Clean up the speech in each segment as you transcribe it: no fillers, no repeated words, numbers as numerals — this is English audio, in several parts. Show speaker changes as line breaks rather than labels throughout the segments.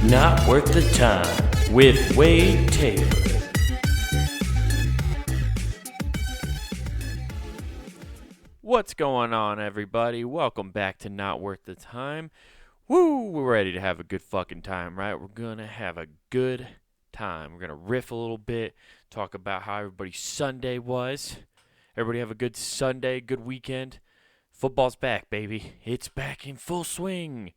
Not Worth the Time with Wade Taylor. What's going on, everybody? Welcome back to Not Worth the Time. Woo! We're ready to have a good fucking time, right? We're gonna have a good time. We're gonna riff a little bit, talk about how everybody's Sunday was. Everybody have a good Sunday, good weekend. Football's back, baby. It's back in full swing.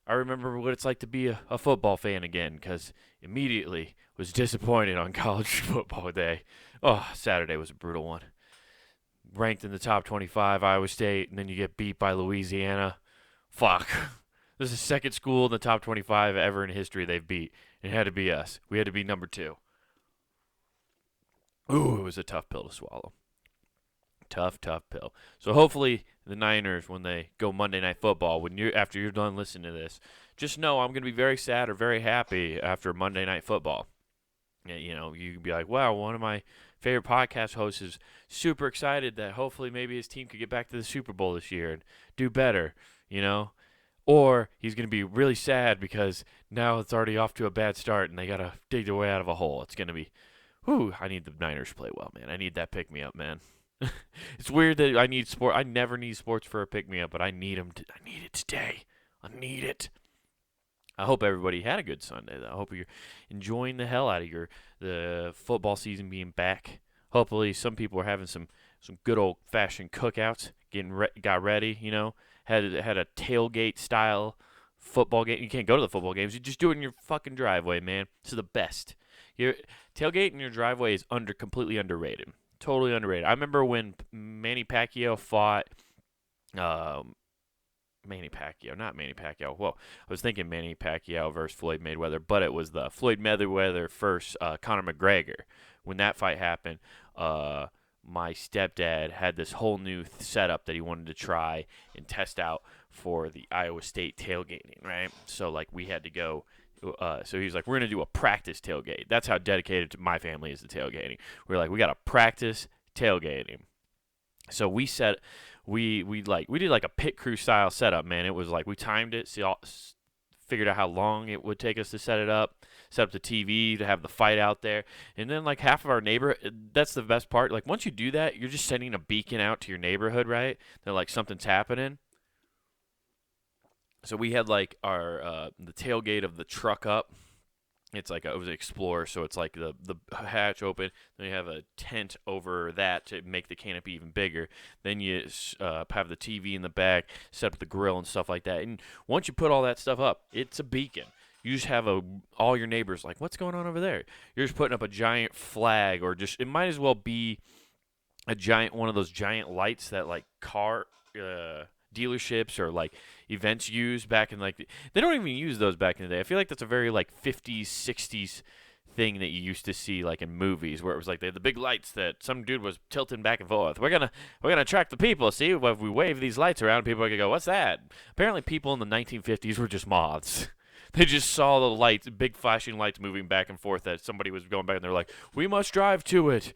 I remember what it's like to be a football fan again, because immediately was disappointed on college football day. Oh, Saturday was a brutal one. Ranked in the top 25, Iowa State, and then you get beat by Louisiana. Fuck. This is the second school in the top 25 ever in history they've beat. It had to be us. We had to be number 2. Ooh, it was a tough pill to swallow. Tough pill. So hopefully the Niners, when they go Monday Night Football, after you're done listening to this, just know I'm going to be very sad or very happy after Monday Night Football. You know, you can be like, wow, one of my favorite podcast hosts is super excited that hopefully maybe his team could get back to the Super Bowl this year and do better, you know? Or he's going to be really sad because now it's already off to a bad start and they got to dig their way out of a hole. It's going to be, whew, I need the Niners to play well, man. I need that pick-me-up, man. It's weird that I need sport. I never need sports for a pick-me-up, but I need them. I need it today. I need it. I hope everybody had a good Sunday, though. I hope you're enjoying the hell out of the football season being back. Hopefully some people are having some good old-fashioned cookouts, got ready, you know, had a tailgate-style football game. You can't go to the football games. You just do it in your fucking driveway, man. It's the best. Your tailgate in your driveway is completely underrated. Totally underrated. I remember when Manny Pacquiao fought not Manny Pacquiao. Whoa, I was thinking Manny Pacquiao versus Floyd Mayweather, but it was the Floyd Mayweather versus Conor McGregor. When that fight happened, my stepdad had this whole new setup that he wanted to try and test out for the Iowa State tailgating, right? So, like, we had to go. So he was like, we're going to do a practice tailgate. That's how dedicated to my family is to tailgating. We were like, we got to practice tailgating. So we did like a pit crew style setup, man. It was like we timed it, figured out how long it would take us to set up the TV to have the fight out there. And then like half of our neighborhood, that's the best part. Like once you do that, you're just sending a beacon out to your neighborhood, right? That like something's happening. So we had like our the tailgate of the truck up. It's like it was an Explorer, so it's like the hatch open. Then you have a tent over that to make the canopy even bigger. Then you have the TV in the back, set up the grill and stuff like that. And once you put all that stuff up, it's a beacon. You just have all your neighbors like, what's going on over there? You're just putting up a giant flag, or just it might as well be one of those giant lights that like car dealerships or like events use back in like they don't even use those back in the day. I feel like that's a very like 50s 60s thing that you used to see like in movies where it was like they had the big lights that some dude was tilting back and forth. We're gonna attract the people. See, if we wave these lights around, people are gonna go, what's that? Apparently people in the 1950s were just moths. They just saw the lights, big flashing lights moving back and forth that somebody was going back and they're like, we must drive to it.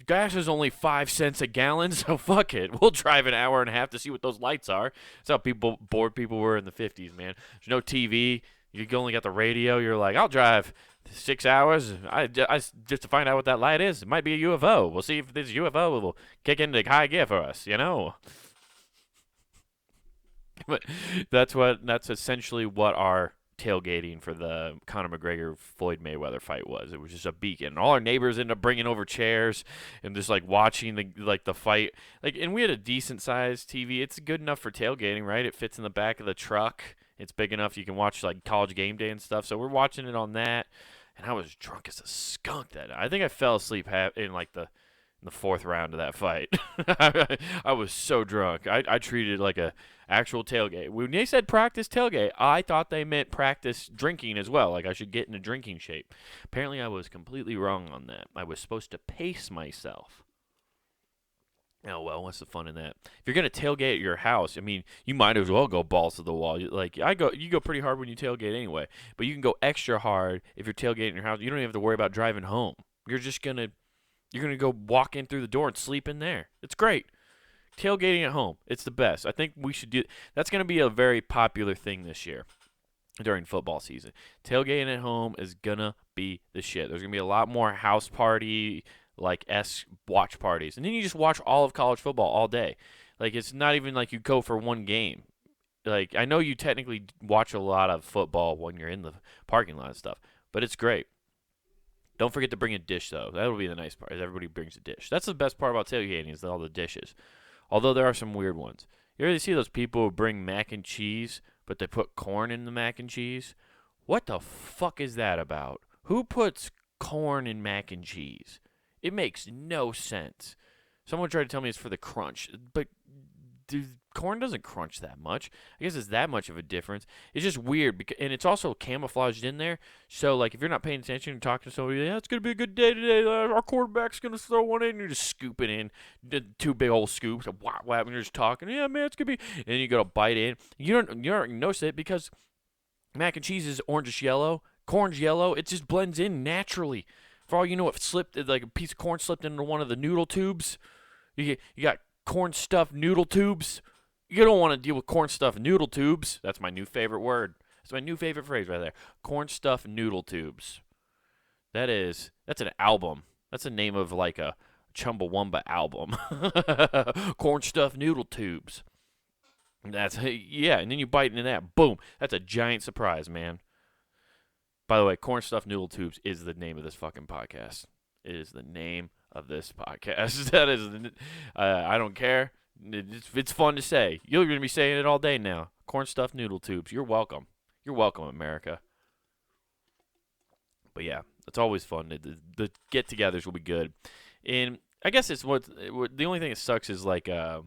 Gas is only 5 cents a gallon, so fuck it. We'll drive an hour and a half to see what those lights are. That's how bored people were in the 50s, man. There's no TV. You only got the radio. You're like, I'll drive 6 hours just to find out what that light is. It might be a UFO. We'll see if this UFO will kick into high gear for us, you know? But that's essentially what our tailgating for the Conor McGregor Floyd Mayweather fight was. It was just a beacon. And all our neighbors ended up bringing over chairs and just like watching the fight. Like, and we had a decent sized TV. It's good enough for tailgating, right? It fits in the back of the truck. It's big enough you can watch like College Game Day and stuff. So we're watching it on that. And I was drunk as a skunk that night. I think I fell asleep in the 4th round of that fight. I was so drunk. I treated it like a actual tailgate. When they said practice tailgate, I thought they meant practice drinking as well. Like I should get in a drinking shape. Apparently I was completely wrong on that. I was supposed to pace myself. Oh, well, what's the fun in that? If you're going to tailgate at your house, I mean, you might as well go balls to the wall. You go pretty hard when you tailgate anyway. But you can go extra hard if you're tailgating your house. You don't even have to worry about driving home. You're going to go walk in through the door and sleep in there. It's great. Tailgating at home. It's the best. I think we should do – that's going to be a very popular thing this year. during football season. Tailgating at home is gonna be the shit. There's gonna be a lot more house party like watch parties, and then you just watch all of college football all day. Like it's not even like you go for one game. Like I know you technically watch a lot of football when you're in the parking lot and stuff, but it's great. Don't forget to bring a dish though. That'll be the nice part. Is everybody brings a dish. That's the best part about tailgating is all the dishes. Although there are some weird ones. You ever see those people who bring mac and cheese, but they put corn in the mac and cheese? What the fuck is that about? Who puts corn in mac and cheese? It makes no sense. Someone tried to tell me it's for the crunch, but corn doesn't crunch that much. I guess it's that much of a difference. It's just weird, and it's also camouflaged in there. So, like, if you're not paying attention and talking to somebody, yeah, it's going to be a good day today. Our quarterback's going to throw one in. And you're just scooping in two big old scoops. And whap, and you're just talking. Yeah, man, it's going to be. And then you go to bite in. You don't notice it because mac and cheese is orangish yellow. Corn's yellow. It just blends in naturally. For all you know, it slipped, like a piece of corn slipped into one of the noodle tubes. You got corn stuffed noodle tubes. You don't want to deal with corn stuffed noodle tubes. That's my new favorite word. That's my new favorite phrase right there. Corn stuffed noodle tubes. That's an album. That's the name of like a Chumbawamba album. Corn stuffed noodle tubes. Yeah, and then you bite into that. Boom. That's a giant surprise, man. By the way, corn stuffed noodle tubes is the name of this fucking podcast. It is the name of this podcast. That is, I don't care. It's fun to say. You're going to be saying it all day now. Corn stuffed noodle tubes. You're welcome. You're welcome, America. But yeah, it's always fun. The get-togethers will be good. And I guess it's the only thing that sucks is like I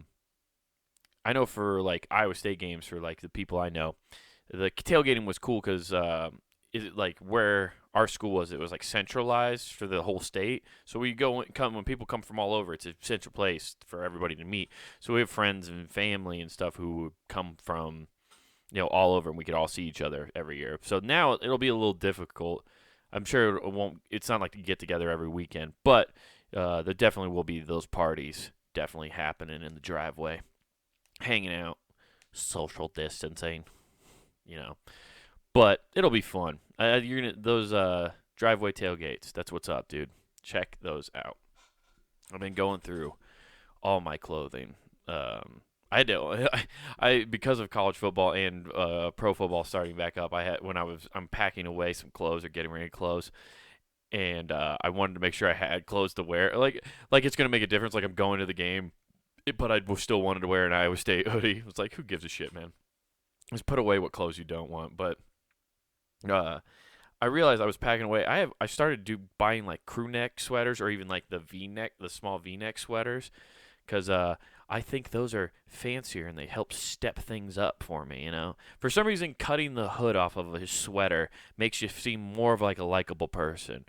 know for like Iowa State games for like the people I know, the tailgating was cool because is it like where our school was? It was like centralized for the whole state. So we when people come from all over, it's a central place for everybody to meet. So we have friends and family and stuff who come from, all over, and we could all see each other every year. So now it'll be a little difficult. I'm sure it won't. It's not like you get together every weekend, but there definitely will be those parties definitely happening in the driveway, hanging out, social distancing, But it'll be fun. Those driveway tailgates. That's what's up, dude. Check those out. I've been going through all my clothing. I because of college football and pro football starting back up. I'm packing away some clothes or getting ready to close, and I wanted to make sure I had clothes to wear. Like it's gonna make a difference. Like I'm going to the game, but I still wanted to wear an Iowa State hoodie. It was like, who gives a shit, man? Just put away what clothes you don't want, but. I realized I was packing away. I started buying like crew neck sweaters or even like the small V-neck sweaters, because I think those are fancier and they help step things up for me. For some reason, cutting the hood off of a sweater makes you seem more of like a likable person.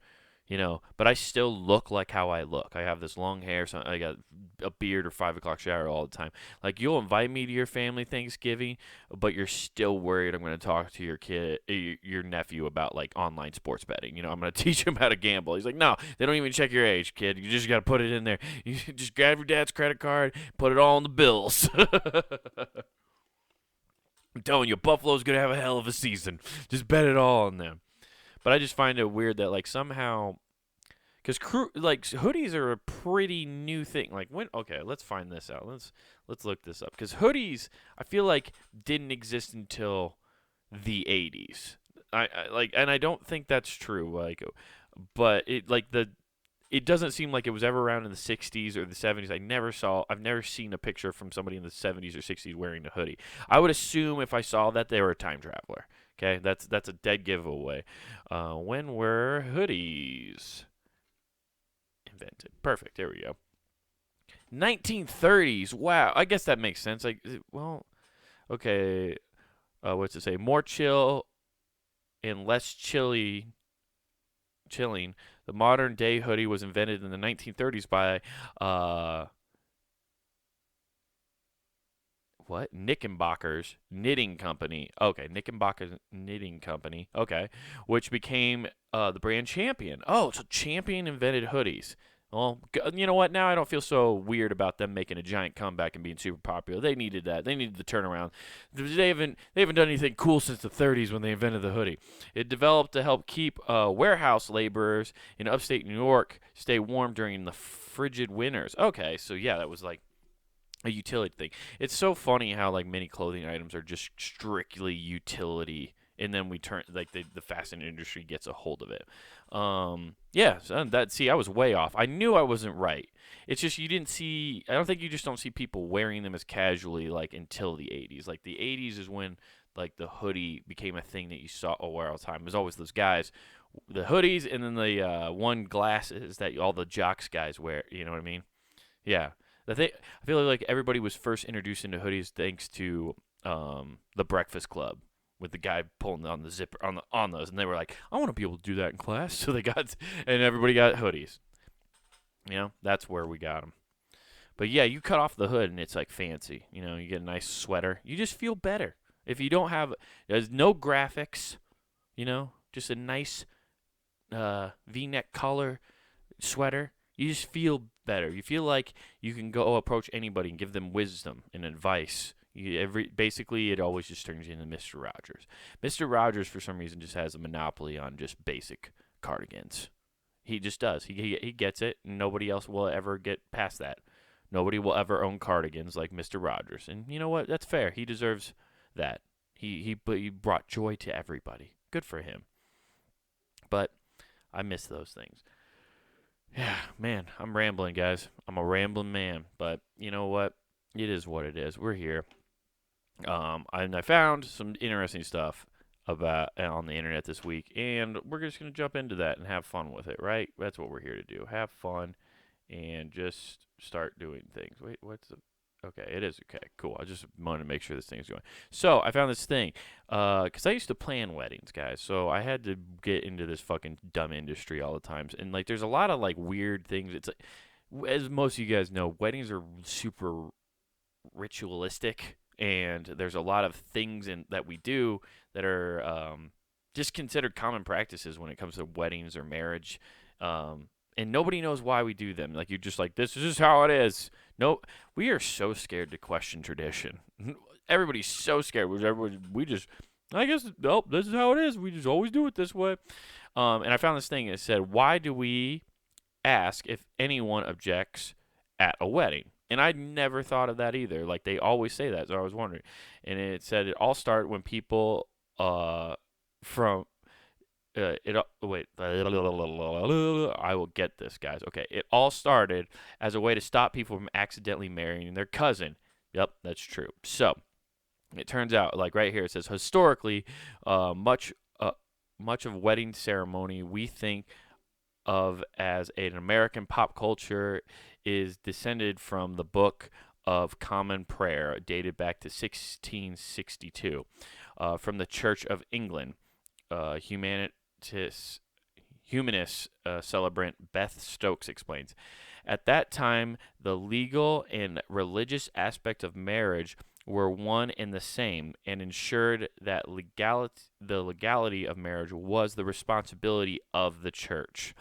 But I still look like how I look. I have this long hair, so I got a beard or 5 o'clock shower all the time. Like, you'll invite me to your family Thanksgiving, but you're still worried I'm going to talk to your nephew about, like, online sports betting. I'm going to teach him how to gamble. He's like, no, they don't even check your age, kid. You just got to put it in there. You just grab your dad's credit card, put it all on the bills. I'm telling you, Buffalo's going to have a hell of a season. Just bet it all on them. But I just find it weird that, like, somehow, because hoodies are a pretty new thing. Like, okay, let's find this out. Let's look this up. Because hoodies, I feel like, didn't exist until the 80s. And I don't think that's true. Like, but it doesn't seem like it was ever around in the 60s or the 70s. I've never seen a picture from somebody in the 70s or 60s wearing a hoodie. I would assume if I saw that, they were a time traveler. Okay, that's a dead giveaway. When were hoodies invented? Perfect. There we go. 1930s. Wow. I guess that makes sense. Okay. What's it say? More chill and less chilling. The modern day hoodie was invented in the 1930s by Knickerbocker's Knitting Company. Okay, Knickerbocker's Knitting Company. Okay, which became the brand Champion. Oh, so Champion invented hoodies. Well, you know what? Now I don't feel so weird about them making a giant comeback and being super popular. They needed that. They needed the turnaround. They haven't done anything cool since the 30s when they invented the hoodie. It developed to help keep warehouse laborers in upstate New York stay warm during the frigid winters. Okay, so yeah, that was like a utility thing. It's so funny how like many clothing items are just strictly utility, and then we turn like the fashion industry gets a hold of it. Yeah, so that see, I was way off. I knew I wasn't right. It's just you didn't see. I don't think you just don't see people wearing them as casually like until the '80s. Like the '80s is when like the hoodie became a thing that you saw wear all the time. There's always those guys, the hoodies, and then the one glasses that all the jocks guys wear. You know what I mean? Yeah. I feel like everybody was first introduced into hoodies thanks to the Breakfast Club with the guy pulling on the zipper on those, and they were like, "I want to be able to do that in class." So they got, and everybody got hoodies. You know, that's where we got them. But yeah, you cut off the hood, and it's like fancy. You know, you get a nice sweater. You just feel better if you don't have. There's no graphics. You know, just a nice V-neck collar sweater, you just feel better. You feel like you can go approach anybody and give them wisdom and advice. Basically, it always just turns you into Mr. Rogers. Mr. Rogers, for some reason, just has a monopoly on just basic cardigans. He just does. He gets it, and nobody else will ever get past that. Nobody will ever own cardigans like Mr. Rogers, and you know what? That's fair. He deserves that. He brought joy to everybody. Good for him. But I miss those things. Yeah, man, I'm rambling, guys. I'm a rambling man, but you know what? It is what it is. We're here. And I found some interesting stuff about on the internet this week, and we're just gonna jump into that and have fun with it, right? That's what we're here to do. Have fun and just start doing things. Wait, what's the? Okay, it is okay. Cool. I just wanted to make sure this thing's going. So I found this thing, because I used to plan weddings, guys. So I had to get into this fucking dumb industry all the times, and like, there's a lot of like weird things. It's like, as most of you guys know, weddings are super ritualistic, and there's a lot of things that we do that are just considered common practices when it comes to weddings or marriage. And nobody knows why we do them. Like, you're just like, this is just how it is. No, we are so scared to question tradition. Everybody's so scared. We just, I guess, nope, this is how it is. We just always do it this way. And I found this thing that said, why do we ask if anyone objects at a wedding? And I never thought of that either. Like, they always say that, so I was wondering. And it said it all started when people from wait, I will get this, guys. Okay, it all started as a way to stop people from accidentally marrying their cousin. Yep, that's true. So it turns out, like right here, it says historically, much of wedding ceremony we think of as an American pop culture is descended from the Book of Common Prayer, dated back to 1662, from the Church of England. Humanist celebrant Beth Stokes explains. At that time, the legal and religious aspect of marriage were one and the same, and ensured that the legality of marriage was the responsibility of the church.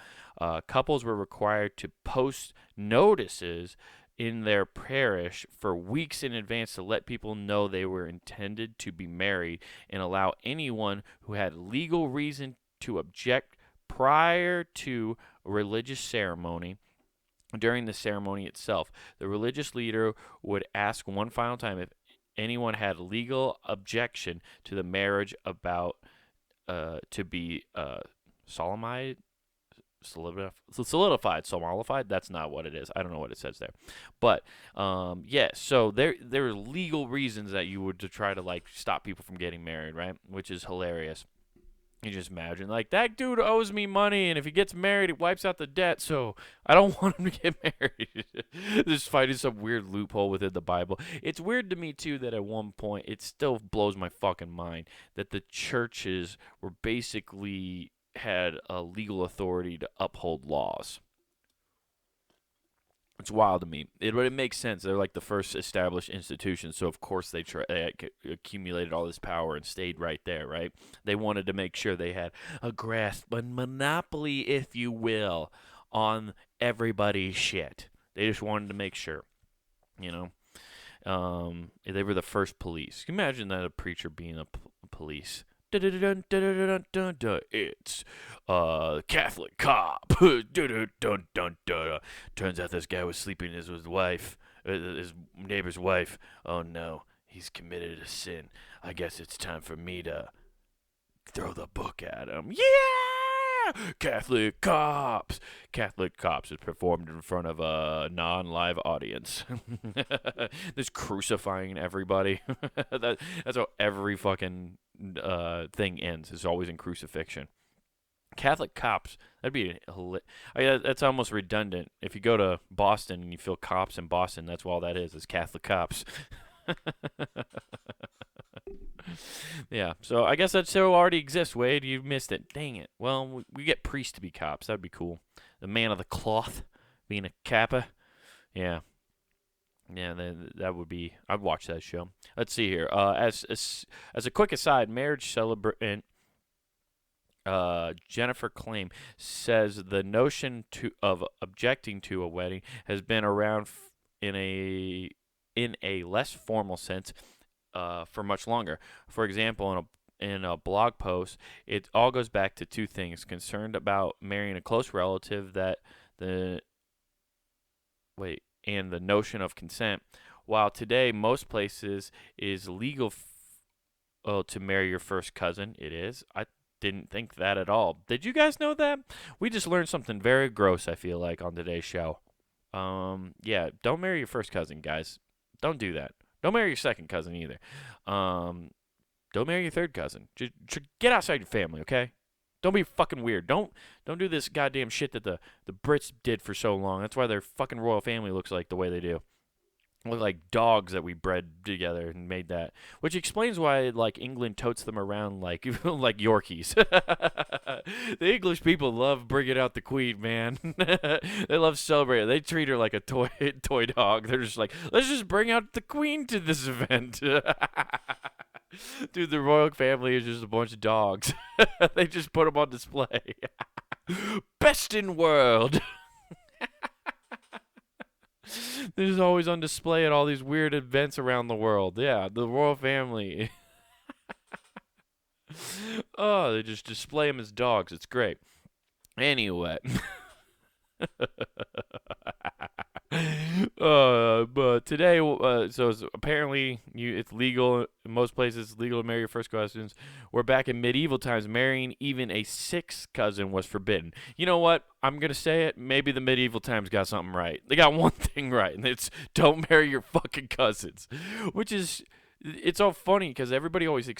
Couples were required to post notices in their parish for weeks in advance to let people know they were intended to be married, and allow anyone who had legal reason to object prior to a religious ceremony. During the ceremony itself, the religious leader would ask one final time if anyone had legal objection to the marriage about to be solemnized, solidified. That's not what it is. I don't know what it says there, but yeah. So there are legal reasons that you would to try to like stop people from getting married, right? Which is hilarious. You just imagine, like, that dude owes me money, and if he gets married, it wipes out the debt, so I don't want him to get married. Just finding some weird loophole within the Bible. It's weird to me, too, that at one point, it still blows my fucking mind that the churches were basically had a legal authority to uphold laws. It's wild to me. But it makes sense. They're like the first established institution, so of course they accumulated all this power and stayed right there, right? They wanted to make sure they had a grasp, a monopoly, if you will, on everybody's shit. They just wanted to make sure, you know. They were the first police. Can you imagine that, a preacher being a police? It's Catholic cop. Turns out this guy was sleeping with his wife, his neighbor's wife. Oh no, he's committed a sin. I guess it's time for me to throw the book at him. Yeah! Catholic cops. Catholic cops is performed in front of a non-live audience. Just crucifying everybody. That's how every fucking thing ends. It's always in crucifixion. Catholic cops. That'd be that's almost redundant. If you go to Boston and you feel cops in Boston, that's all that is Catholic cops. Yeah, so I guess that show already exists, Wade. You missed it. Dang it. Well, we get priests to be cops. That'd be cool. The man of the cloth being a kappa. Yeah. Yeah, that would be. I'd watch that show. Let's see here. As a quick aside, marriage celebrant Jennifer Claim says the notion of objecting to a wedding has been around in a less formal sense for much longer. For example, in a blog post, it all goes back to two things: concerned about marrying a close relative and the notion of consent. While today most places is legal to marry your first cousin, it is. I didn't think that at all. Did you guys know that? We just learned something very gross, I feel like, on today's show. Yeah, don't marry your first cousin, guys. Don't do that. Don't marry your second cousin either. Don't marry your third cousin. Just get outside your family, okay? Don't be fucking weird. Don't do this goddamn shit that the Brits did for so long. That's why their fucking royal family looks like the way they do. Look like dogs that we bred together and made that. Which explains why, like, England totes them around like like Yorkies. The English people love bringing out the queen, man. They love celebrating. They treat her like a toy dog. They're just like, let's just bring out the queen to this event. Dude, the royal family is just a bunch of dogs. They just put them on display. Best in world. They're just always on display at all these weird events around the world. Yeah, the royal family. Oh, they just display them as dogs. It's great. Anyway. But today, so apparently it's legal in most places. It's legal to marry your first cousins. We're back in medieval times. Marrying even a sixth cousin was forbidden. You know what? I'm gonna say it. Maybe the medieval times got something right. They got one thing right, and it's don't marry your fucking cousins. Which is, it's all funny because everybody always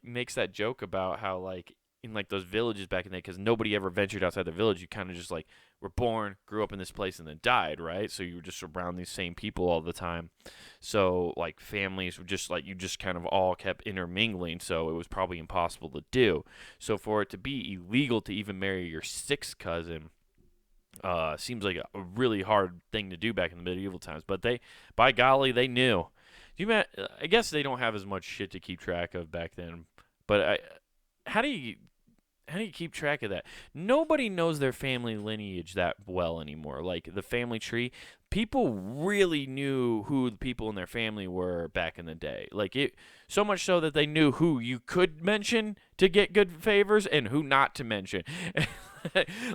makes that joke about how, like, in like those villages back in the day, because nobody ever ventured outside the village. You kind of just like were born, grew up in this place, and then died, right? So you were just around these same people all the time. So like families were just like, you just kind of all kept intermingling. So it was probably impossible to do. So for it to be illegal to even marry your sixth cousin seems like a really hard thing to do back in the medieval times. But by golly, they knew. I guess they don't have as much shit to keep track of back then. But how do you keep track of that? Nobody knows their family lineage that well anymore. Like the family tree, people really knew who the people in their family were back in the day. Like it, so much so that they knew who you could mention to get good favors and who not to mention.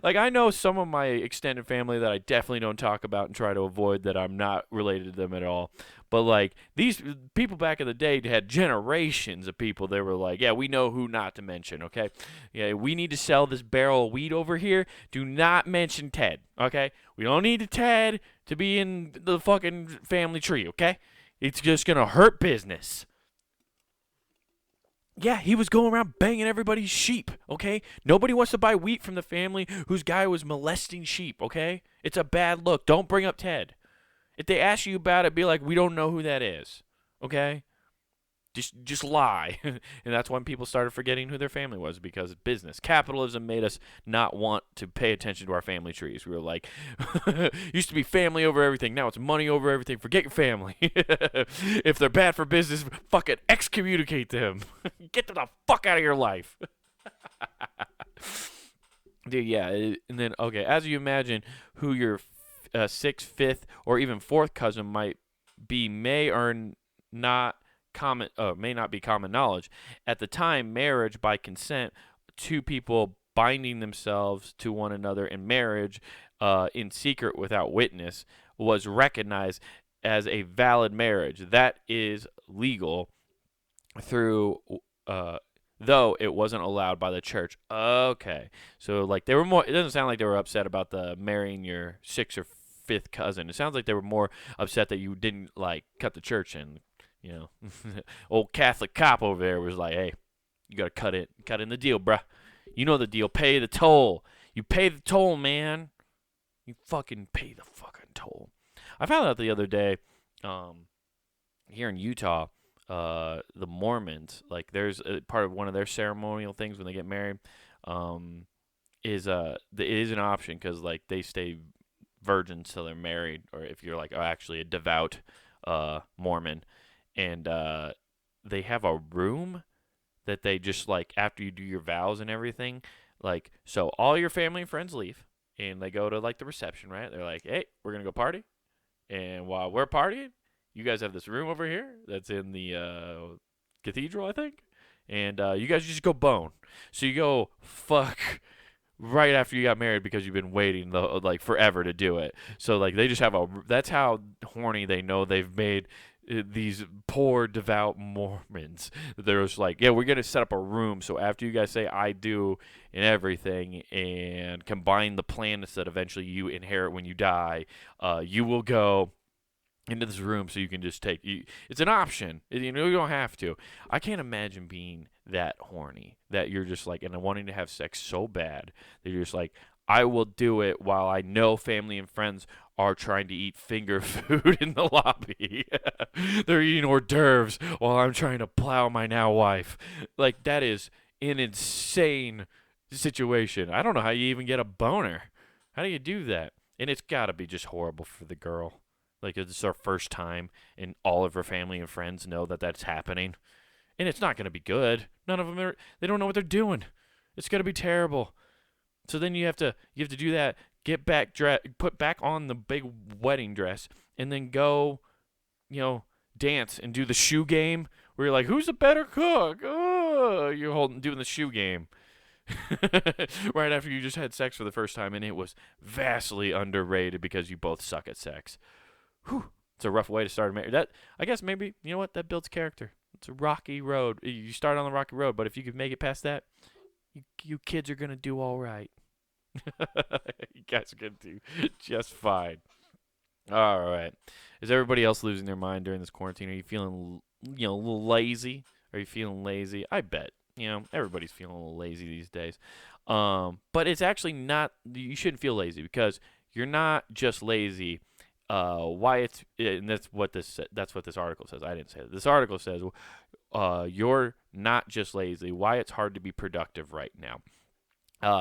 Like I know some of my extended family that I definitely don't talk about and try to avoid, that I'm not related to them at all. But like these people back in the day had generations of people. They were like, yeah, we know who not to mention, okay? Yeah, we need to sell this barrel of wheat over here. Do not mention Ted, okay? We don't need Ted to be in the fucking family tree, okay? It's just going to hurt business. Yeah, he was going around banging everybody's sheep, okay? Nobody wants to buy wheat from the family whose guy was molesting sheep, okay? It's a bad look. Don't bring up Ted. If they ask you about it, be like, we don't know who that is, okay? Just lie. And that's when people started forgetting who their family was, because of business. Capitalism made us not want to pay attention to our family trees. We were like, used to be family over everything. Now it's money over everything. Forget your family. If they're bad for business, fucking excommunicate them. Get them the fuck out of your life. Dude, yeah, and then okay, as you imagine who your sixth, fifth, or even fourth cousin might be, not may not be common knowledge. At the time, marriage by consent, two people binding themselves to one another in marriage, in secret without witness, was recognized as a valid marriage. That is legal through uh though it wasn't allowed by the church. Okay. So like they were more, it doesn't sound like they were upset about the marrying your sixth or fifth cousin. It sounds like they were more upset that you didn't like cut the church, and you know, old Catholic cop over there was like, "Hey, you got to cut in the deal, bruh. You know the deal. Pay the toll. You pay the toll, man. You fucking pay the fucking toll." I found out the other day, um, here in Utah, the Mormons, like there's a part of one of their ceremonial things when they get married, um, it is an option because like they stay virgins till they're married, or if you're like actually a devout Mormon, and they have a room that they just like after you do your vows and everything, like so all your family and friends leave and they go to like the reception, right? They're like, hey, we're gonna go party, and while we're partying, you guys have this room over here that's in the cathedral, I think. And you guys just go bone. So you go fuck right after you got married because you've been waiting like forever to do it. So like they just have a. That's how horny they know they've made these poor devout Mormons. They're just like, yeah, we're gonna set up a room. So after you guys say I do and everything, and combine the planets that eventually you inherit when you die, you will go into this room so you can just take you. It's an option. You know, you don't have to. I can't imagine being that horny that you're just like and wanting to have sex so bad that you're just like, I will do it while I know family and friends are trying to eat finger food in the lobby. They're eating hors d'oeuvres while I'm trying to plow my now wife. Like that is an insane situation. I don't know how you even get a boner. How do you do that? And it's got to be just horrible for the girl. Like it's our first time, and all of her family and friends know that that's happening, and it's not going to be good. None of them are. They don't know what they're doing. It's going to be terrible. So then you have to do that. Put back on the big wedding dress, and then go, dance and do the shoe game where you're like, who's the better cook? Oh, you're doing the shoe game. Right after you just had sex for the first time, and it was vastly underrated because you both suck at sex. Whew, it's a rough way to start a marriage. That I guess maybe you know what that builds character. It's a rocky road. You start on the rocky road, but if you could make it past that, you kids are gonna do all right. You guys are gonna do just fine. All right. Is everybody else losing their mind during this quarantine? Are you feeling a little lazy? Are you feeling lazy? I bet everybody's feeling a little lazy these days. But it's actually not. You shouldn't feel lazy because you're not just lazy. Why it's and that's what this article says. I didn't say that. This article says you're not just lazy. Why it's hard to be productive right now.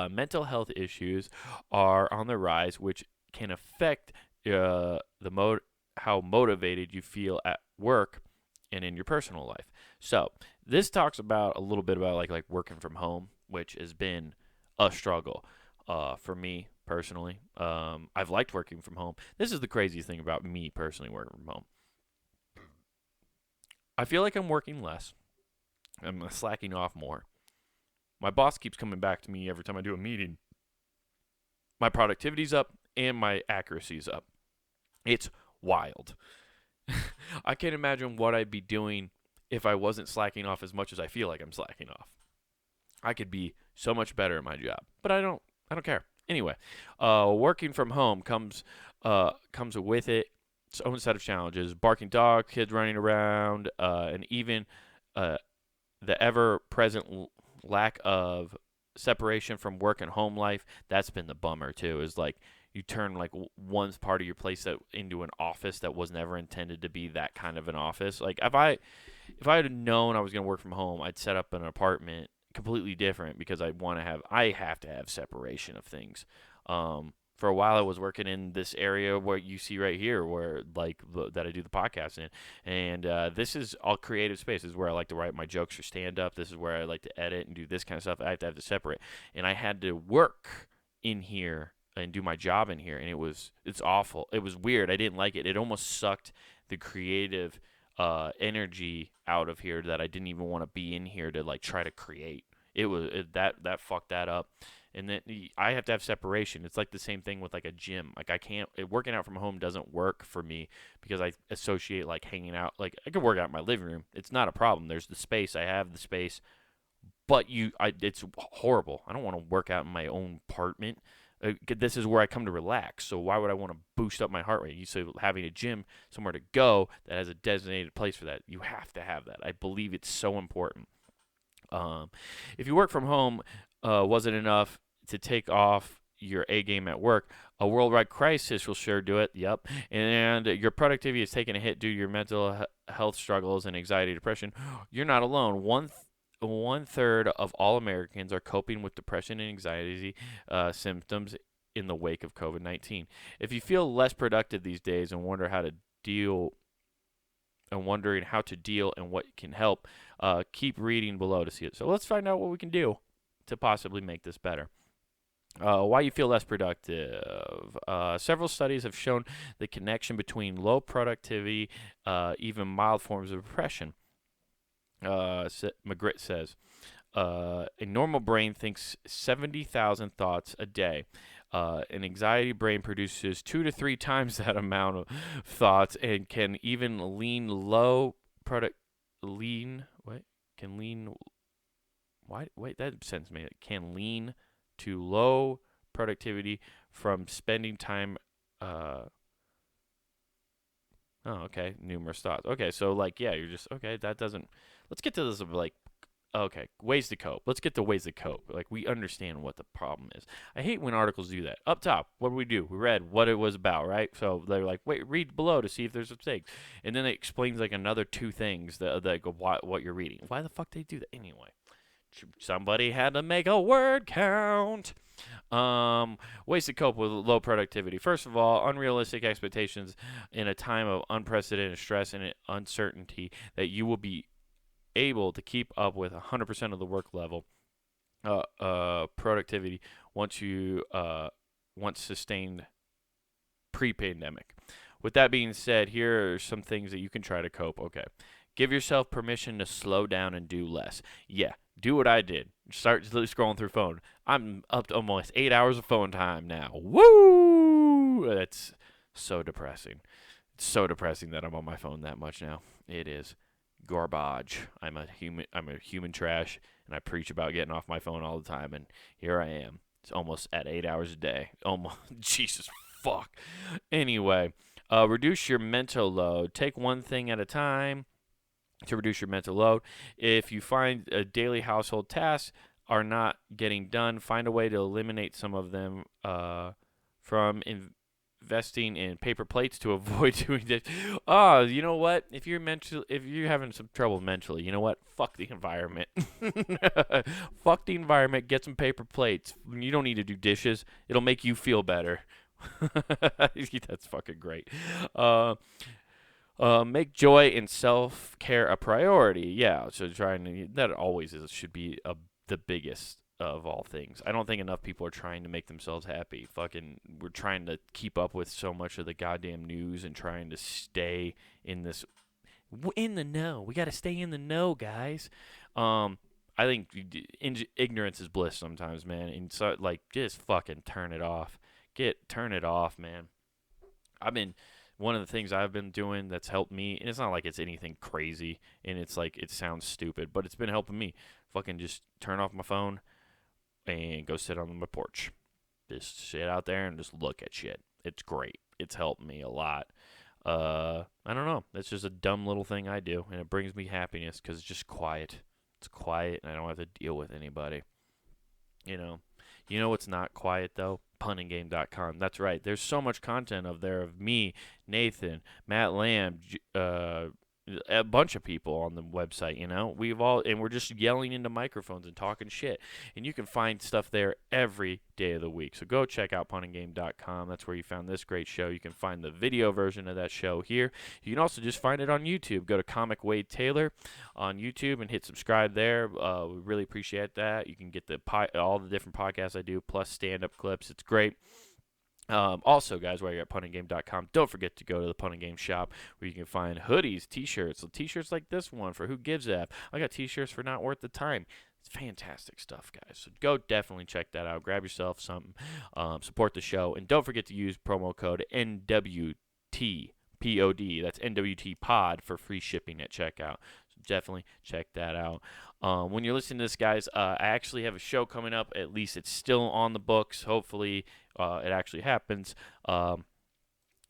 Mental health issues are on the rise, which can affect how motivated you feel at work and in your personal life. So this talks about a little bit about like working from home, which has been a struggle for me personally. I've liked working from home. This is the craziest thing about me personally working from home. I feel like I'm working less. I'm slacking off more. My boss keeps coming back to me every time I do a meeting. My productivity's up and my accuracy's up. It's wild. I can't imagine what I'd be doing if I wasn't slacking off as much as I feel like I'm slacking off. I could be so much better at my job, but I don't care. Anyway, working from home comes with its own set of challenges. Barking dog, kids running around, and even the ever-present lack of separation from work and home life. That's been the bummer too. Is like you turn like one part of your place into an office that was never intended to be that kind of an office. Like if I had known I was going to work from home, I'd set up an apartment completely different because I have to have separation of things. For a while I was working in this area where you see right here where that I do the podcast in, and this is all creative space. This is where I like to write my jokes or stand up. This is where I like to edit and do this kind of stuff. I have to separate, and I had to work in here and do my job in here, and it's awful. It was weird. I didn't like it. It almost sucked the creative energy out of here that I didn't even want to be in here to like try to create. That fucked that up. And then I have to have separation. It's like the same thing with like a gym. Like I can't working out from home doesn't work for me because I associate like hanging out. Like I could work out in my living room. It's not a problem. There's the space. I have the space. But it's horrible. I don't want to work out in my own apartment. This is where I come to relax. So why would I want to boost up my heart rate? So having a gym somewhere to go that has a designated place for that, you have to have that. I believe it's so important. If you work from home, wasn't enough to take off your A game at work, a worldwide crisis will sure do it. Yep. And your productivity is taking a hit due to your mental health struggles and anxiety, depression. You're not alone. One third of all Americans are coping with depression and anxiety symptoms in the wake of COVID-19. If you feel less productive these days and wondering how to deal and what can help, keep reading below to see it. So let's find out what we can do to possibly make this better. Why you feel less productive. Several studies have shown the connection between low productivity, even mild forms of depression. McGritt says, a normal brain thinks 70,000 thoughts a day. An anxiety brain produces 2 to 3 times that amount of thoughts and can even lean low product lean what can lean why wait that sentence made it can lean to low productivity from spending time oh, okay. Numerous thoughts. Okay, so like, yeah, you're just okay. That doesn't. Let's get to this. Like, okay, ways to cope. Let's get to ways to cope. Like, we understand what the problem is. I hate when articles do that. Up top, what do? We read what it was about, right? So they're like, wait, read below to see if there's mistakes, and then it explains like another 2 things that go what you're reading. Why the fuck they do that anyway? Somebody had to make a word count. Ways to cope with low productivity. First of all, unrealistic expectations in a time of unprecedented stress and uncertainty that you will be able to keep up with 100% of the work level productivity once sustained pre-pandemic. With that being said, here are some things that you can try to cope. Okay. Give yourself permission to slow down and do less. Yeah, do what I did. Start scrolling through phone. I'm up to almost 8 hours of phone time now. Woo! That's so depressing. It's so depressing that I'm on my phone that much now. It is garbage. I'm a human trash, and I preach about getting off my phone all the time, and here I am. It's almost at 8 hours a day. Almost. Jesus fuck. Anyway, reduce your mental load. Take one thing at a time to reduce your mental load. If you find daily household tasks are not getting done, find a way to eliminate some of them from investing in paper plates to avoid doing this. Oh, you know what? If you're having some trouble mentally, you know what? Fuck the environment. Fuck the environment. Get some paper plates. You don't need to do dishes. It'll make you feel better. That's fucking great. Make joy and self-care a priority. Yeah, so that always should be the biggest of all things. I don't think enough people are trying to make themselves happy. We're trying to keep up with so much of the goddamn news and trying to stay in the know. We got to stay in the know, guys. I think ignorance is bliss sometimes, man. And so, like, just fucking turn it off. Turn it off, man. One of the things I've been doing that's helped me, and it's not like it's anything crazy, and it's like it sounds stupid, but it's been helping me. Fucking just turn off my phone and go sit on my porch. Just sit out there and just look at shit. It's great. It's helped me a lot. I don't know. That's just a dumb little thing I do, and it brings me happiness because it's just quiet. It's quiet, and I don't have to deal with anybody. You know what's not quiet, though? Punninggame.com. That's right. There's so much content there of me, Nathan, Matt Lamb, a bunch of people on the website. And we're just yelling into microphones and talking shit. And you can find stuff there every day of the week. So go check out puntinggame.com. That's where you found this great show. You can find the video version of that show here. You can also just find it on YouTube. Go to Comic Wade Taylor on YouTube and hit subscribe there. We really appreciate that. You can get all the different podcasts I do plus stand-up clips. It's great. Also, guys, while you're at puntinggame.com, don't forget to go to the Punting Game shop where you can find hoodies, t-shirts, t-shirts like this one for Who Gives a F. I got t-shirts for Not Worth the Time. It's fantastic stuff, guys. So go definitely check that out. Grab yourself something. Support the show. And don't forget to use promo code NWT. POD. That's NWT Pod for free shipping at checkout. So definitely check that out. When you're listening to this, guys, I actually have a show coming up. At least it's still on the books. Hopefully, it actually happens.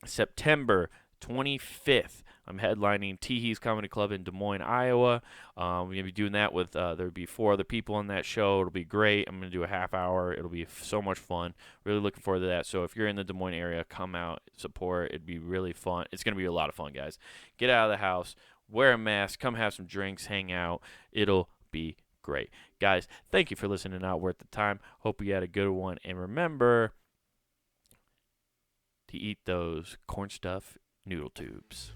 September 25th. I'm headlining Teehee's Comedy Club in Des Moines, Iowa. We're going to be doing that with, there'll be 4 other people on that show. It'll be great. I'm going to do a half hour. It'll be so much fun. Really looking forward to that. So if you're in the Des Moines area, come out, support. It'd be really fun. It's going to be a lot of fun, guys. Get out of the house, wear a mask, come have some drinks, hang out. It'll be great. Guys, thank you for listening Not Worth the Time. Hope you had a good one. And remember to eat those corn stuff noodle tubes.